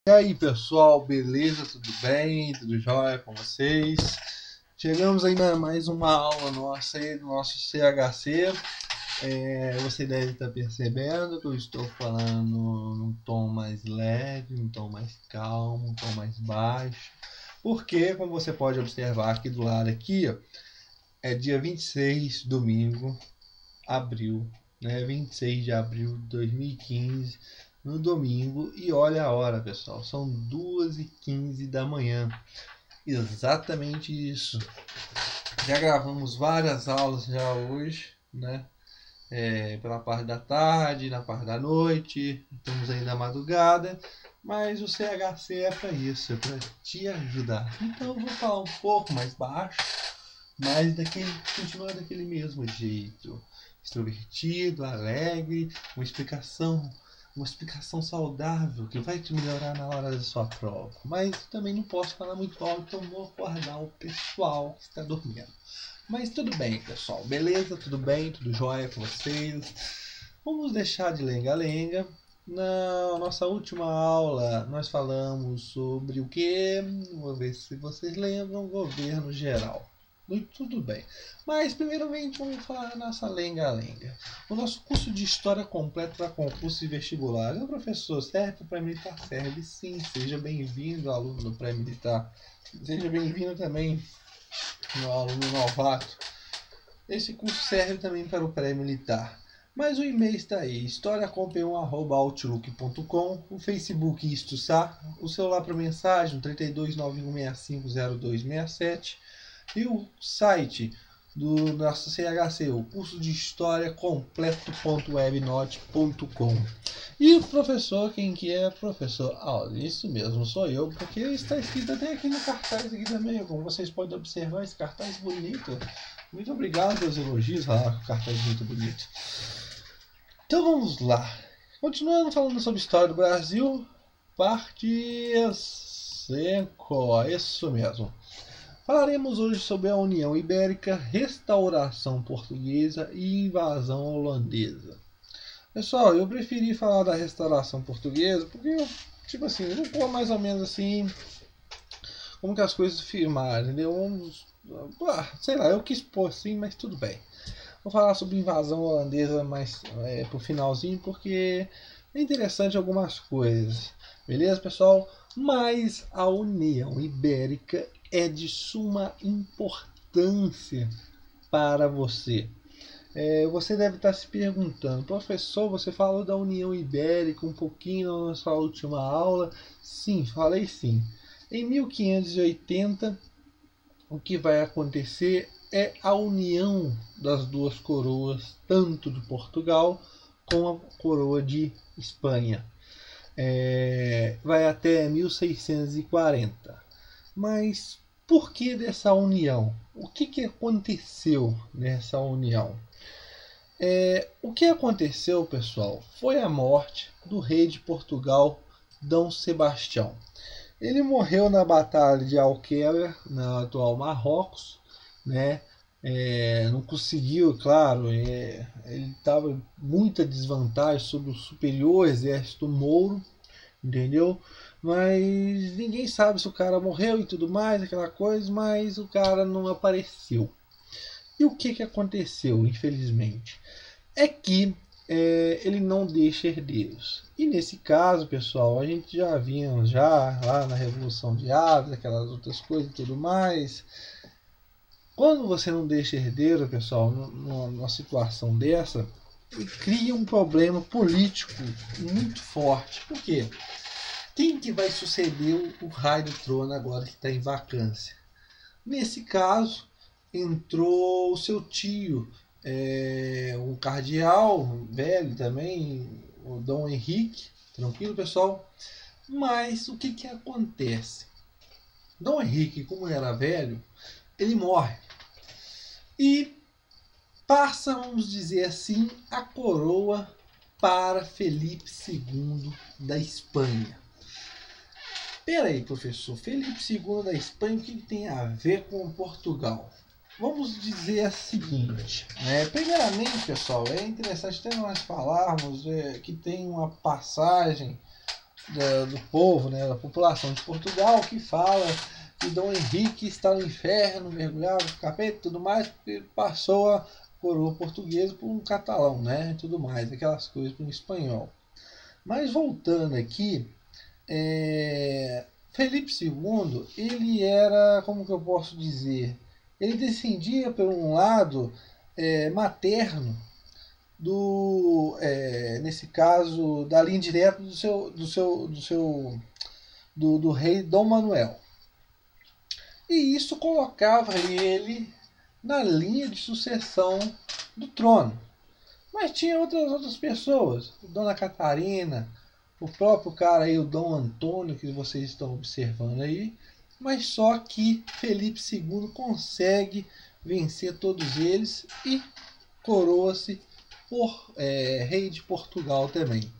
E aí pessoal, beleza? Tudo bem? Tudo jóia com vocês? Chegamos ainda a mais uma aula nossa aí do nosso CHC. Você deve estar percebendo que eu estou falando num tom mais leve, num tom mais calmo, um tom mais baixo. Porque, como você pode observar aqui do lado aqui, ó, é dia 26, domingo, abril, né? 26 de abril de 2015. No domingo, e olha a hora, pessoal, são 2h15 da manhã, exatamente isso. Já gravamos várias aulas já hoje, né? Pela parte da tarde, na parte da noite, estamos aí na madrugada, mas o CHC é para isso, é para te ajudar. Então eu vou falar um pouco mais baixo, mas continuar daquele mesmo jeito, extrovertido, alegre, uma explicação saudável que vai te melhorar na hora da sua prova. Mas também não posso falar muito alto, então vou acordar o pessoal que está dormindo. Mas tudo bem, pessoal. Beleza? Tudo bem? Tudo jóia com vocês? Vamos deixar de lenga-lenga. Na nossa última aula, nós falamos sobre o que? Vou ver se vocês lembram. Governo geral. Tudo bem. Mas, primeiramente, vamos falar da nossa lenga-lenga. O nosso curso de História completo para concurso e vestibular. O professor serve para militar? Serve sim. Seja bem-vindo, aluno do pré-militar. Seja bem-vindo também, meu aluno novato. Esse curso serve também para o pré-militar. Mas o e-mail está aí, historiacom1@outlook.com, o Facebook IstoSá, o celular para mensagem 3291650267 e o site do nosso CHC, o curso de História completo.webnote.com. E o professor, quem que é? Professor isso mesmo, sou eu, porque está escrito até aqui no cartaz aqui também, como vocês podem observar, esse cartaz bonito. Muito obrigado pelos elogios, cartaz muito bonito. Então vamos lá. Continuando falando sobre história do Brasil, parte 5, isso mesmo. Falaremos hoje sobre a União Ibérica, restauração portuguesa e invasão holandesa. Pessoal, eu preferi falar da restauração portuguesa porque, tipo assim, eu vou mais ou menos assim, como que as coisas firmaram, entendeu? Sei lá, eu quis pôr assim, mas tudo bem. Vou falar sobre invasão holandesa mais pro finalzinho, porque é interessante algumas coisas. Beleza, pessoal? Mas a União Ibérica é de suma importância para você. Você deve estar se perguntando, professor, você falou da União Ibérica um pouquinho na sua última aula? Sim, falei sim. Em 1580, o que vai acontecer é a união das duas coroas, tanto de Portugal como a coroa de Espanha. Vai até 1640. Mas por que dessa união? O que aconteceu nessa união? O que aconteceu, pessoal, foi a morte do rei de Portugal, Dom Sebastião. Ele morreu na Batalha de Alqueva, na atual Marrocos, né? Não conseguiu, claro, ele estava em muita desvantagem sobre o superior exército mouro, entendeu? Mas ninguém sabe se o cara morreu e tudo mais, aquela coisa, mas o cara não apareceu. E o que aconteceu, infelizmente? É que ele não deixa herdeiros. E nesse caso, pessoal, a gente já vinha lá na Revolução de Aves, aquelas outras coisas e tudo mais. Quando você não deixa herdeiro, pessoal, numa situação dessa, cria um problema político muito forte. Por quê? Quem que vai suceder o rei do trono agora que está em vacância? Nesse caso, entrou o seu tio, um cardeal velho também, o Dom Henrique. Tranquilo, pessoal? Mas o que acontece? Dom Henrique, como era velho, ele morre. E passa, vamos dizer assim, a coroa para Felipe II da Espanha. Peraí, professor, Felipe II da Espanha, o que tem a ver com Portugal? Vamos dizer o seguinte, primeiramente, pessoal, é interessante até nós falarmos que tem uma passagem do povo, né, da população de Portugal, que fala que Dom Henrique está no inferno, mergulhado no capeta e tudo mais, porque passou a coroa portuguesa por um catalão, né, e tudo mais, aquelas coisas por um espanhol. Mas voltando aqui, Felipe II, ele era, como que eu posso dizer, ele descendia por um lado materno nesse caso, da linha direta do rei Dom Manuel. E isso colocava ele na linha de sucessão do trono. Mas tinha outras pessoas, Dona Catarina, o próprio cara aí, o Dom Antônio, que vocês estão observando aí, mas só que Felipe II consegue vencer todos eles e coroa-se por rei de Portugal também.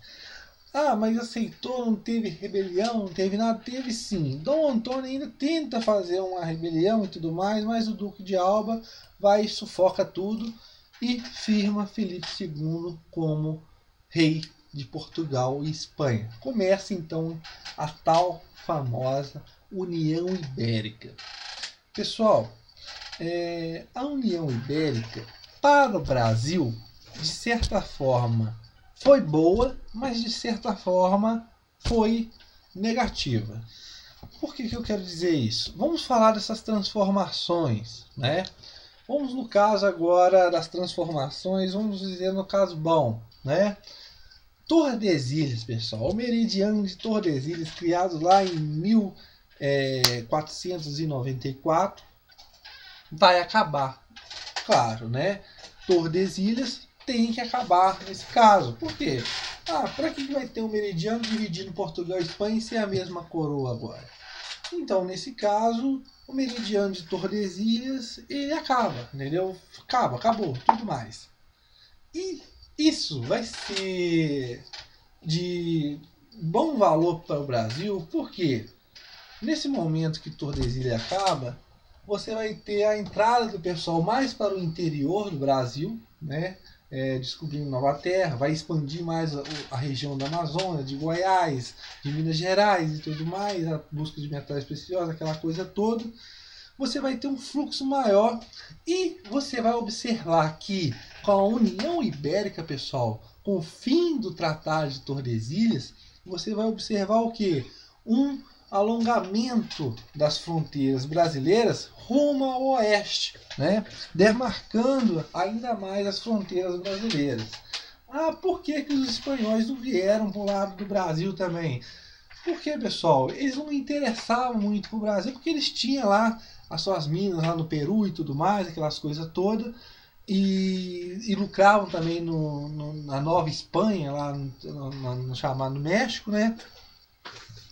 Ah, mas aceitou, não teve rebelião, não teve nada? Teve sim. Dom Antônio ainda tenta fazer uma rebelião e tudo mais, mas o Duque de Alba vai e sufoca tudo e firma Felipe II como rei de Portugal e Espanha. Começa então a tal famosa União Ibérica. Pessoal, a União Ibérica para o Brasil, de certa forma, foi boa, mas de certa forma foi negativa. Por que eu quero dizer isso? Vamos falar dessas transformações, né? Vamos no caso agora das transformações, vamos dizer no caso bom, né? Tordesilhas, pessoal, o meridiano de Tordesilhas, criado lá em 1494, vai acabar. Claro, né? Tordesilhas tem que acabar nesse caso. Por quê? Para que vai ter um meridiano dividindo Portugal e Espanha e ser a mesma coroa agora? Então, nesse caso, o meridiano de Tordesilhas, ele acaba, entendeu? Acabou, tudo mais. E isso vai ser de bom valor para o Brasil, porque nesse momento que Tordesilhas acaba, você vai ter a entrada do pessoal mais para o interior do Brasil, né? Descobrindo nova terra, vai expandir mais a região da Amazônia, de Goiás, de Minas Gerais e tudo mais, a busca de metais preciosos, aquela coisa toda. Você vai ter um fluxo maior e você vai observar que com a União Ibérica, pessoal, com o fim do Tratado de Tordesilhas, você vai observar o quê? Um alongamento das fronteiras brasileiras rumo ao oeste, né? Demarcando ainda mais as fronteiras brasileiras. Por que os espanhóis não vieram para o lado do Brasil também? Porque, pessoal, eles não interessavam muito para o Brasil, porque eles tinham lá as suas minas lá no Peru e tudo mais, aquelas coisas todas, e lucravam também na Nova Espanha, lá no chamado México, né?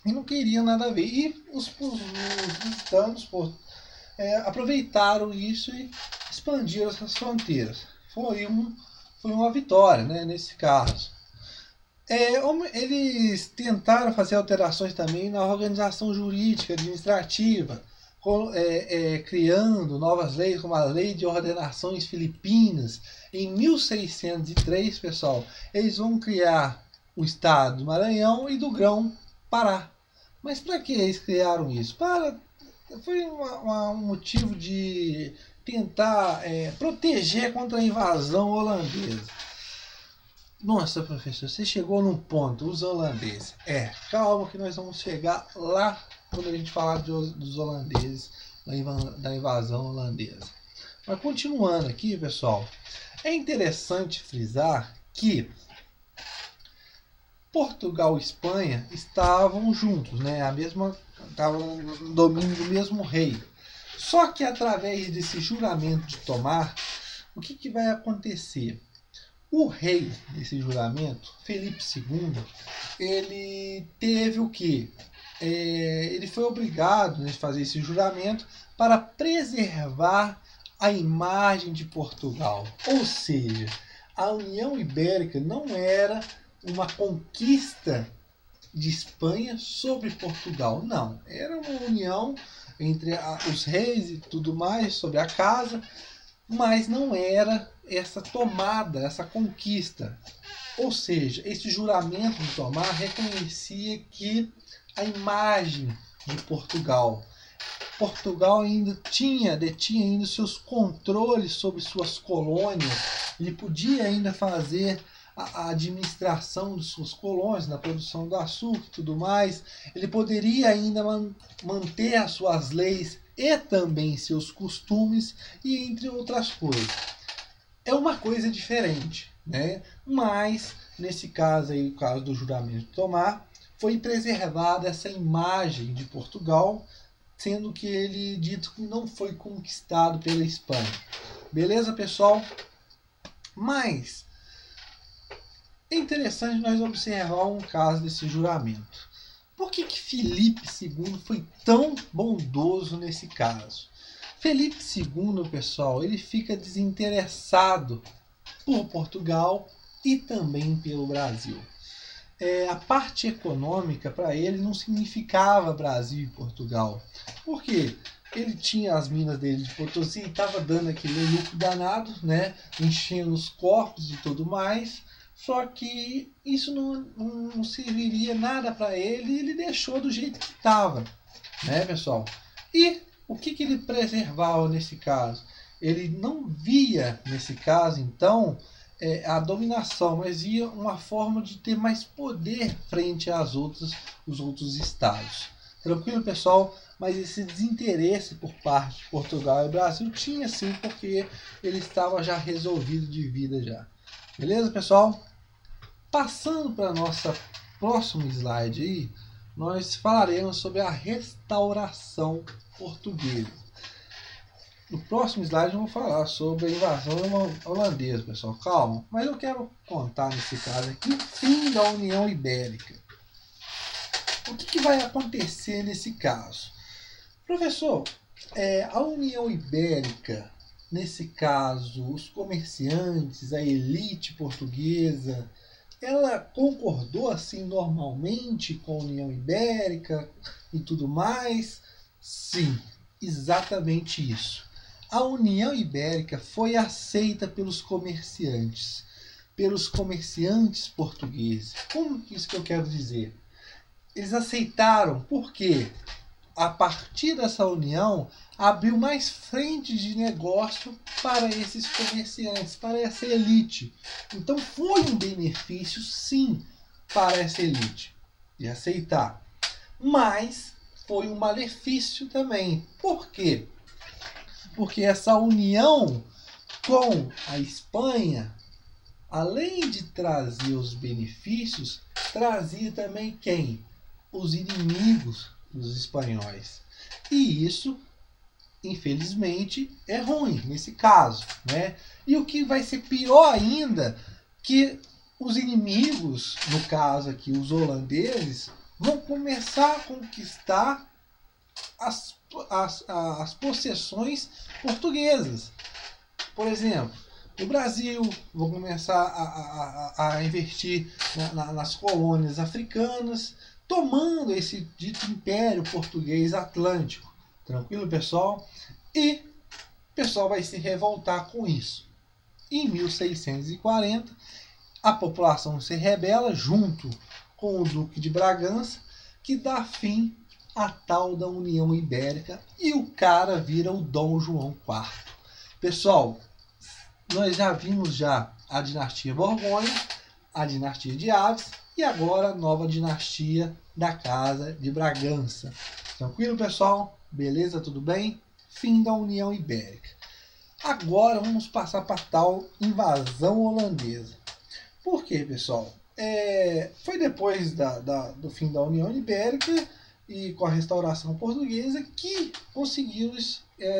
E não queriam nada a ver. E os visitantes aproveitaram isso e expandiram essas fronteiras. Foi uma vitória, né, nesse caso. Eles tentaram fazer alterações também na organização jurídica, administrativa, criando novas leis, como a Lei de Ordenações Filipinas. Em 1603, pessoal, eles vão criar o estado do Maranhão e do Grão-Pará. Mas para que eles criaram isso? Foi um motivo de tentar proteger contra a invasão holandesa. Nossa, professor, você chegou num ponto, os holandeses. Calma que nós vamos chegar lá quando a gente falar dos holandeses, da invasão holandesa. Mas continuando aqui, pessoal, é interessante frisar que Portugal e Espanha estavam juntos, né? Estavam no domínio do mesmo rei. Só que através desse juramento de Tomar, o que vai acontecer? O rei desse juramento, Felipe II, ele teve o quê? Ele foi obrigado a fazer esse juramento para preservar a imagem de Portugal. Ou seja, a União Ibérica não era uma conquista de Espanha sobre Portugal, não. Era uma união entre os reis e tudo mais sobre a casa, mas não era essa tomada, essa conquista. Ou seja, esse juramento de Tomar reconhecia que a imagem de Portugal ainda detinha ainda seus controles sobre suas colônias, ele podia ainda fazer a administração de suas colônias, na produção do açúcar e tudo mais, ele poderia ainda manter as suas leis e também seus costumes, e entre outras coisas. É uma coisa diferente, né? Mas, nesse caso aí, o caso do juramento de Tomar, foi preservada essa imagem de Portugal, sendo que ele dito que não foi conquistado pela Espanha. Beleza, pessoal? Mas é interessante nós observar um caso desse juramento. Por que Felipe II foi tão bondoso nesse caso? Felipe II, pessoal, ele fica desinteressado por Portugal e também pelo Brasil. A parte econômica para ele não significava Brasil e Portugal. Por quê? Ele tinha as minas dele de Potosí e estava dando aquele lucro danado, né? Enchendo os corpos e tudo mais. Só que isso não serviria nada para ele e ele deixou do jeito que estava, né, pessoal? E o que ele preservava nesse caso? Ele não via, nesse caso, então, a dominação, mas via uma forma de ter mais poder frente os outros estados. Tranquilo, pessoal? Mas esse desinteresse por parte de Portugal e Brasil tinha sim, porque ele estava já resolvido de vida já. Beleza, pessoal? Passando para nossa próximo slide aí, nós falaremos sobre a restauração portuguesa. No próximo slide eu vou falar sobre a invasão holandesa, pessoal. Calma, mas eu quero contar nesse caso aqui o fim da União Ibérica. O que vai acontecer nesse caso? Professor, a União Ibérica, nesse caso, os comerciantes, a elite portuguesa, ela concordou assim normalmente com a União Ibérica e tudo mais? Sim, exatamente isso. A União Ibérica foi aceita pelos comerciantes portugueses. Como isso que eu quero dizer? Eles aceitaram porque a partir dessa união abriu mais frentes de negócio para esses comerciantes, para essa elite. Então foi um benefício, sim, para essa elite de aceitar. Mas foi um malefício também. Por quê? Porque essa união com a Espanha, além de trazer os benefícios, trazia também quem? Os inimigos dos espanhóis. E isso, infelizmente, é ruim nesse caso, né? E o que vai ser pior ainda, que os inimigos, no caso aqui, os holandeses, vão começar a conquistar as possessões portuguesas. Por exemplo, no Brasil, vão começar a investir nas colônias africanas, tomando esse dito Império Português Atlântico. Tranquilo, pessoal? E o pessoal vai se revoltar com isso. Em 1640, a população se rebela junto com o Duque de Bragança, que dá fim à tal da União Ibérica, e o cara vira o Dom João IV. Pessoal, nós já vimos a dinastia Borgonha, a dinastia de Aves e agora a nova dinastia da Casa de Bragança. Tranquilo, pessoal? Beleza? Tudo bem? Fim da União Ibérica. Agora vamos passar para a tal invasão holandesa. Por quê, pessoal? Foi depois do fim da União Ibérica e com a restauração portuguesa que conseguiram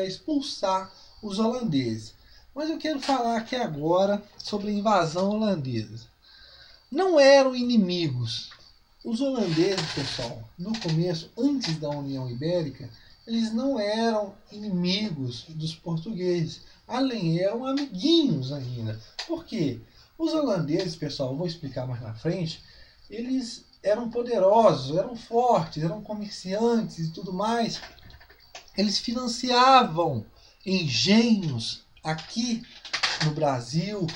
expulsar os holandeses. Mas eu quero falar aqui agora sobre a invasão holandesa. Não eram inimigos. Os holandeses, pessoal, no começo, antes da União Ibérica, eles não eram inimigos dos portugueses. Além, eram amiguinhos ainda. Por quê? Os holandeses, pessoal, eu vou explicar mais na frente, eles eram poderosos, eram fortes, eram comerciantes e tudo mais. Eles financiavam engenhos aqui no Brasil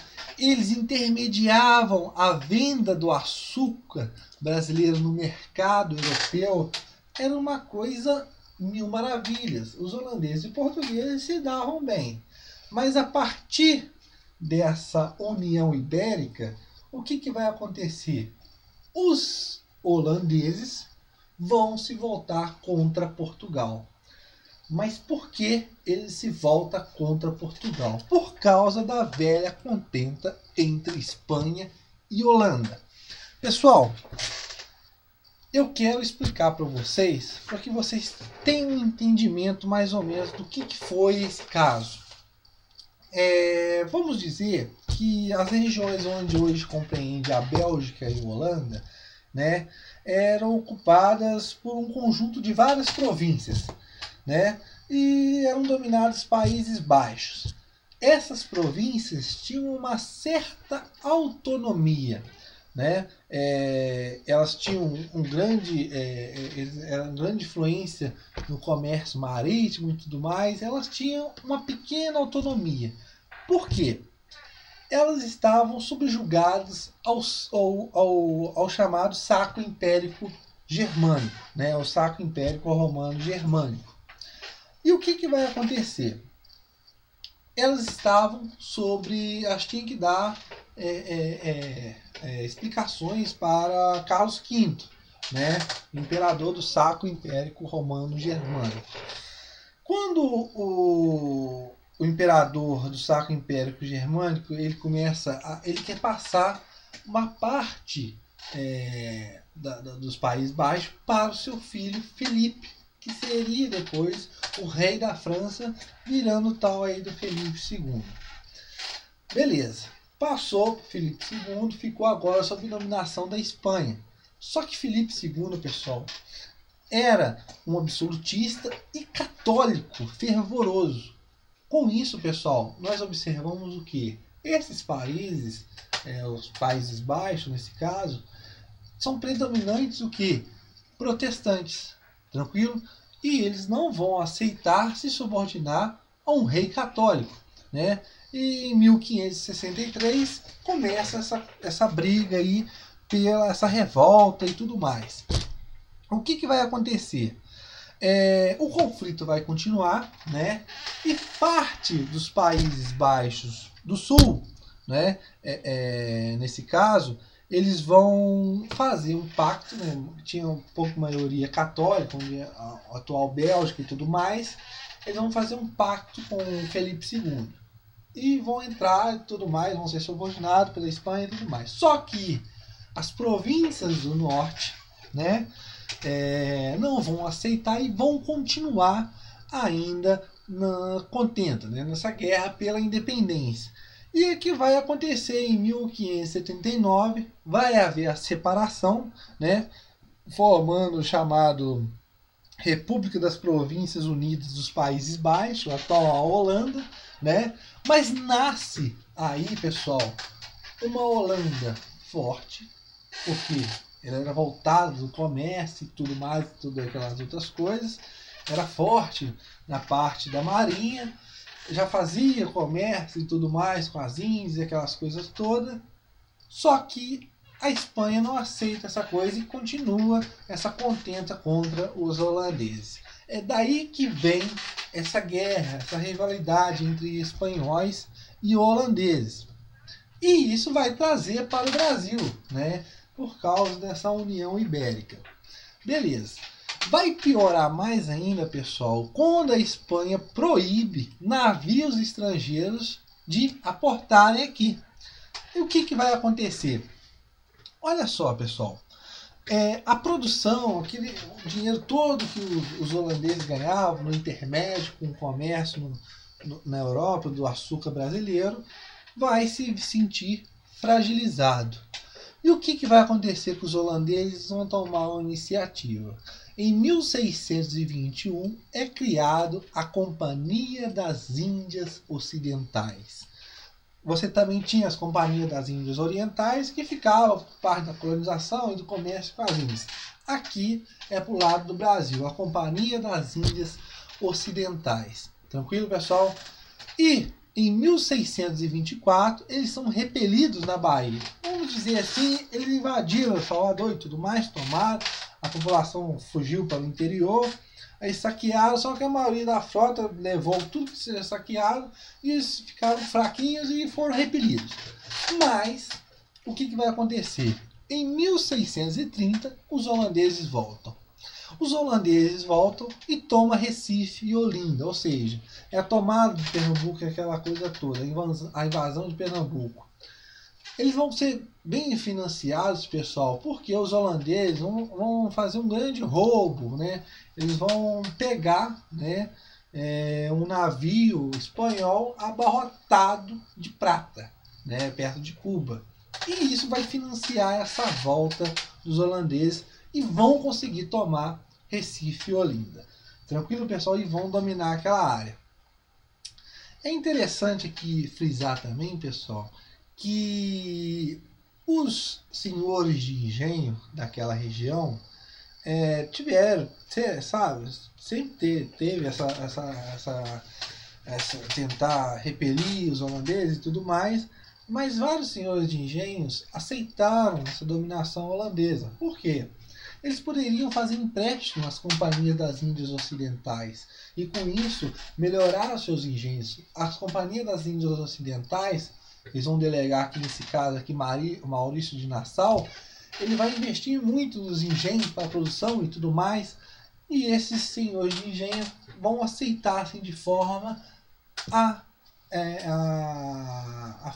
eles intermediavam a venda do açúcar brasileiro no mercado europeu. Era uma coisa mil maravilhas. Os holandeses e portugueses se davam bem. Mas a partir dessa União Ibérica, o que vai acontecer? Os holandeses vão se voltar contra Portugal. Mas por que ele se volta contra Portugal? Por causa da velha contenda entre Espanha e Holanda. Pessoal, eu quero explicar para vocês, para que vocês tenham um entendimento mais ou menos do que foi esse caso. Vamos dizer que as regiões onde hoje compreende a Bélgica e a Holanda, né, eram ocupadas por um conjunto de várias províncias, né, e eram dominados Países Baixos. Essas províncias tinham uma certa autonomia, né? Elas tinham grande influência no comércio marítimo e tudo mais. Elas tinham uma pequena autonomia. Por quê? Elas estavam subjugadas ao chamado Sacro Império Germânico, né? O Sacro Império Romano Germânico. E o que vai acontecer? Elas estavam sobre... Elas tinham que dar explicações para Carlos V, né? Imperador do Sacro Império Romano Germânico. Quando o imperador do Sacro Império Germânico ele quer passar uma parte dos Países Baixos para o seu filho Felipe, que seria depois o rei da França, virando o tal aí do Felipe II. Beleza. Passou para Felipe II, ficou agora sob dominação da Espanha. Só que Felipe II, pessoal, era um absolutista e católico fervoroso. Com isso, pessoal, nós observamos o que? Esses países, os Países Baixos nesse caso, são predominantes o que? Protestantes. Tranquilo? E eles não vão aceitar se subordinar a um rei católico, né? E em 1563 começa essa briga aí, essa revolta e tudo mais. O que vai acontecer? O conflito vai continuar, né? E parte dos Países Baixos do Sul, né? Nesse caso, eles vão fazer um pacto, né? Tinha um pouco de maioria católica, onde a atual Bélgica e tudo mais. Eles vão fazer um pacto com Felipe II. E vão entrar e tudo mais, vão ser subordinados pela Espanha e tudo mais. Só que as províncias do norte, né, não vão aceitar e vão continuar ainda na contenda, né, nessa guerra pela independência. E o que vai acontecer em 1579, vai haver a separação, né, formando o chamado República das Províncias Unidas dos Países Baixos, a atual Holanda, né? Mas nasce aí, pessoal, uma Holanda forte, porque ela era voltada do comércio e tudo mais, tudo aquelas outras coisas, era forte na parte da marinha, já fazia comércio e tudo mais com as Índias e aquelas coisas todas, só que a Espanha não aceita essa coisa e continua essa contenda contra os holandeses. É daí que vem essa guerra, essa rivalidade entre espanhóis e holandeses. E isso vai trazer para o Brasil, né, por causa dessa União Ibérica. Beleza. Vai piorar mais ainda, pessoal, quando a Espanha proíbe navios estrangeiros de aportarem aqui. E o que vai acontecer? Olha só, pessoal. A produção, o dinheiro todo que os holandeses ganhavam no intermédio com o comércio na Europa do açúcar brasileiro, vai se sentir fragilizado. E o que vai acontecer com os holandeses? Vão tomar uma iniciativa. Em 1621 é criado a Companhia das Índias Ocidentais. Você também tinha as Companhias das Índias Orientais, que ficavam por parte da colonização e do comércio com as Índias. Aqui é para o lado do Brasil, a Companhia das Índias Ocidentais. Tranquilo, pessoal? E em 1624, eles são repelidos na Bahia. Vamos dizer assim, eles invadiram Salvador e tudo mais, tomaram, a população fugiu para o interior, aí saquearam, só que a maioria da frota levou tudo que seja saqueado e eles ficaram fraquinhos e foram repelidos. Mas, o que vai acontecer? Em 1630, os holandeses voltam. Os holandeses voltam e tomam Recife e Olinda, ou seja, é a tomada de Pernambuco, aquela coisa toda, a invasão de Pernambuco. Eles vão ser bem financiados, pessoal, porque os holandeses vão fazer um grande roubo, né? Eles vão pegar, né, um navio espanhol abarrotado de prata, né, perto de Cuba. E isso vai financiar essa volta dos holandeses e vão conseguir tomar Recife e Olinda. Tranquilo, pessoal? E vão dominar aquela área. É interessante aqui frisar também, pessoal, que os senhores de engenho daquela região tiveram, sabe, sempre teve essa tentar repelir os holandeses e tudo mais, mas vários senhores de engenhos aceitaram essa dominação holandesa. Por quê? Eles poderiam fazer empréstimo às companhias das Índias Ocidentais e, com isso, melhorar os seus engenhos. As companhias das Índias Ocidentais, eles vão delegar aqui nesse caso aqui Maurício de Nassau, ele vai investir muito nos engenhos para a produção e tudo mais, e esses senhores de engenho vão aceitar assim, de forma a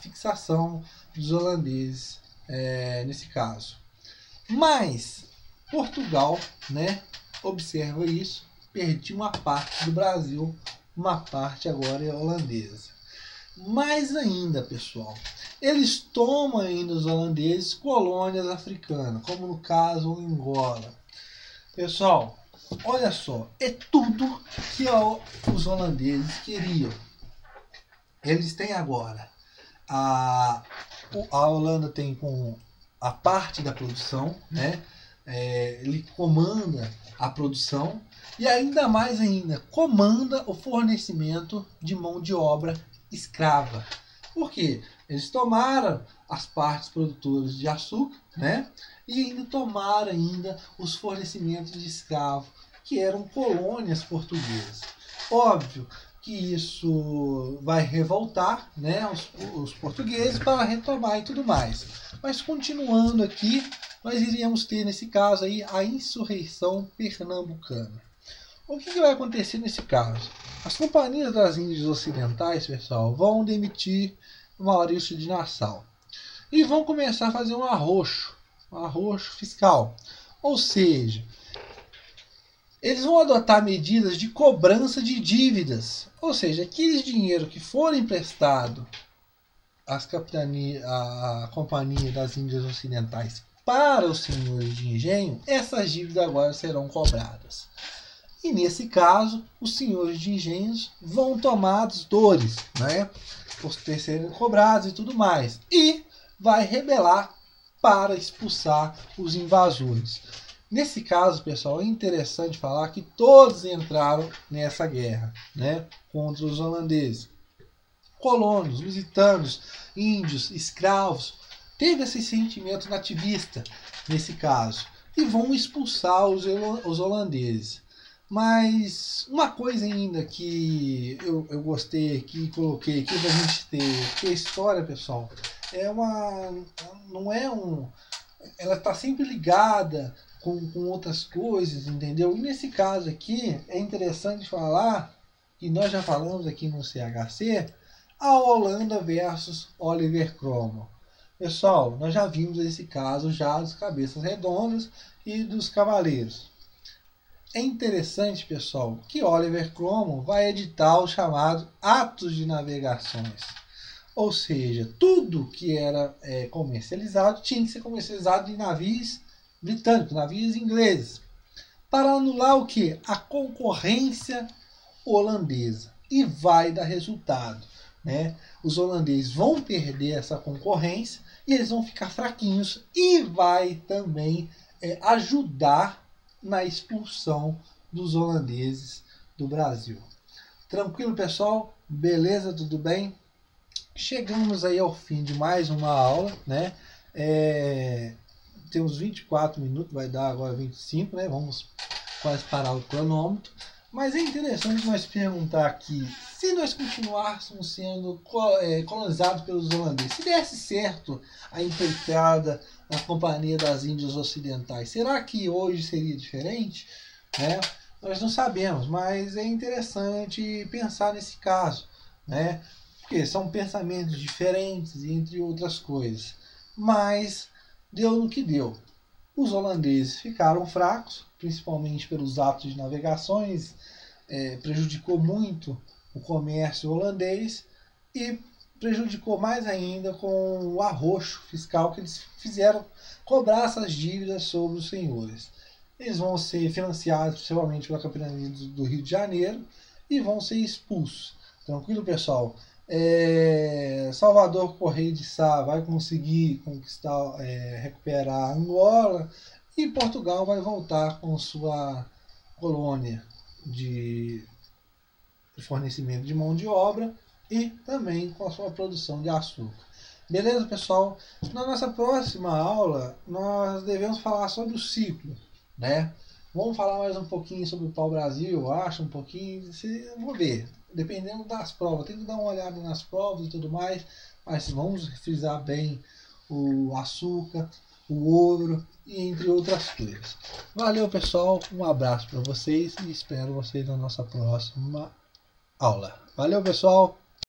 fixação dos holandeses nesse caso. Mas Portugal, né, observa isso, perdi uma parte do Brasil, uma parte agora é holandesa. Mais ainda, pessoal, eles tomam ainda os holandeses colônias africanas, como no caso Angola. Pessoal, olha só, é tudo que os holandeses queriam. Eles têm agora, a Holanda tem com a parte da produção, né? Ele comanda a produção e ainda mais ainda comanda o fornecimento de mão de obra escrava. Por quê? Eles tomaram as partes produtoras de açúcar, né? E ainda tomaram ainda os fornecimentos de escravos, que eram colônias portuguesas. Óbvio que isso vai revoltar, né, os portugueses para retomar e tudo mais. Mas continuando aqui, nós iríamos ter nesse caso aí a insurreição pernambucana. O que vai acontecer nesse caso? As companhias das Índias Ocidentais, pessoal, vão demitir Maurício de Nassau e vão começar a fazer um arroxo fiscal. Ou seja, eles vão adotar medidas de cobrança de dívidas. Ou seja, aquele dinheiro que for emprestado à Companhia das Índias Ocidentais para os senhores de engenho, essas dívidas agora serão cobradas. E nesse caso, os senhores de engenhos vão tomar as dores, né, por ter serem cobrados e tudo mais. E vai rebelar para expulsar os invasores. Nesse caso, pessoal, é interessante falar que todos entraram nessa guerra, né, contra os holandeses. Colonos, lusitanos, índios, escravos, teve esse sentimento nativista nesse caso e vão expulsar os holandeses. Mas uma coisa ainda que eu gostei aqui, coloquei aqui pra gente ter, que a história, pessoal, ela está sempre ligada com outras coisas, entendeu? E nesse caso aqui é interessante falar, que nós já falamos aqui no CHC, a Holanda versus Oliver Cromwell. Pessoal, nós já vimos esse caso já dos cabeças redondas e dos cavaleiros. É interessante, pessoal, que Oliver Cromwell vai editar o chamado Atos de Navegações. Ou seja, tudo que era comercializado tinha que ser comercializado em navios britânicos, navios ingleses, para anular o que? A concorrência holandesa. E vai dar resultado, né? Os holandeses vão perder essa concorrência e eles vão ficar fraquinhos e vai também ajudar na expulsão dos holandeses do Brasil. Tranquilo, pessoal? Beleza? Tudo bem? chegamos aí ao fim de mais uma aula, né? Temos 24 minutos, vai dar agora 25, né? Vamos quase parar o cronômetro. Mas é interessante nós perguntar aqui, se nós continuássemos sendo colonizados pelos holandeses, se desse certo a empreitada na Companhia das Índias Ocidentais, será que hoje seria diferente? Né? Nós não sabemos, mas é interessante pensar nesse caso, né? Porque são pensamentos diferentes, entre outras coisas. Mas deu no que deu. Os holandeses ficaram fracos, principalmente pelos atos de navegações, prejudicou muito o comércio holandês e prejudicou mais ainda com o arroxo fiscal que eles fizeram cobrar essas dívidas sobre os senhores. Eles vão ser financiados principalmente pela Capitania do Rio de Janeiro e vão ser expulsos. Tranquilo, pessoal? Salvador Correia de Sá vai conseguir conquistar, recuperar Angola e Portugal vai voltar com sua colônia de fornecimento de mão de obra e também com a sua produção de açúcar. Beleza, pessoal? Na nossa próxima aula, nós devemos falar sobre o ciclo, né? Vamos falar mais um pouquinho sobre o pau-brasil, eu acho, um pouquinho. Vou ver, dependendo das provas. Tem que dar uma olhada nas provas e tudo mais, mas vamos frisar bem o açúcar, o ouro e entre outras coisas. Valeu, pessoal, um abraço para vocês e espero vocês na nossa próxima aula. Valeu, pessoal!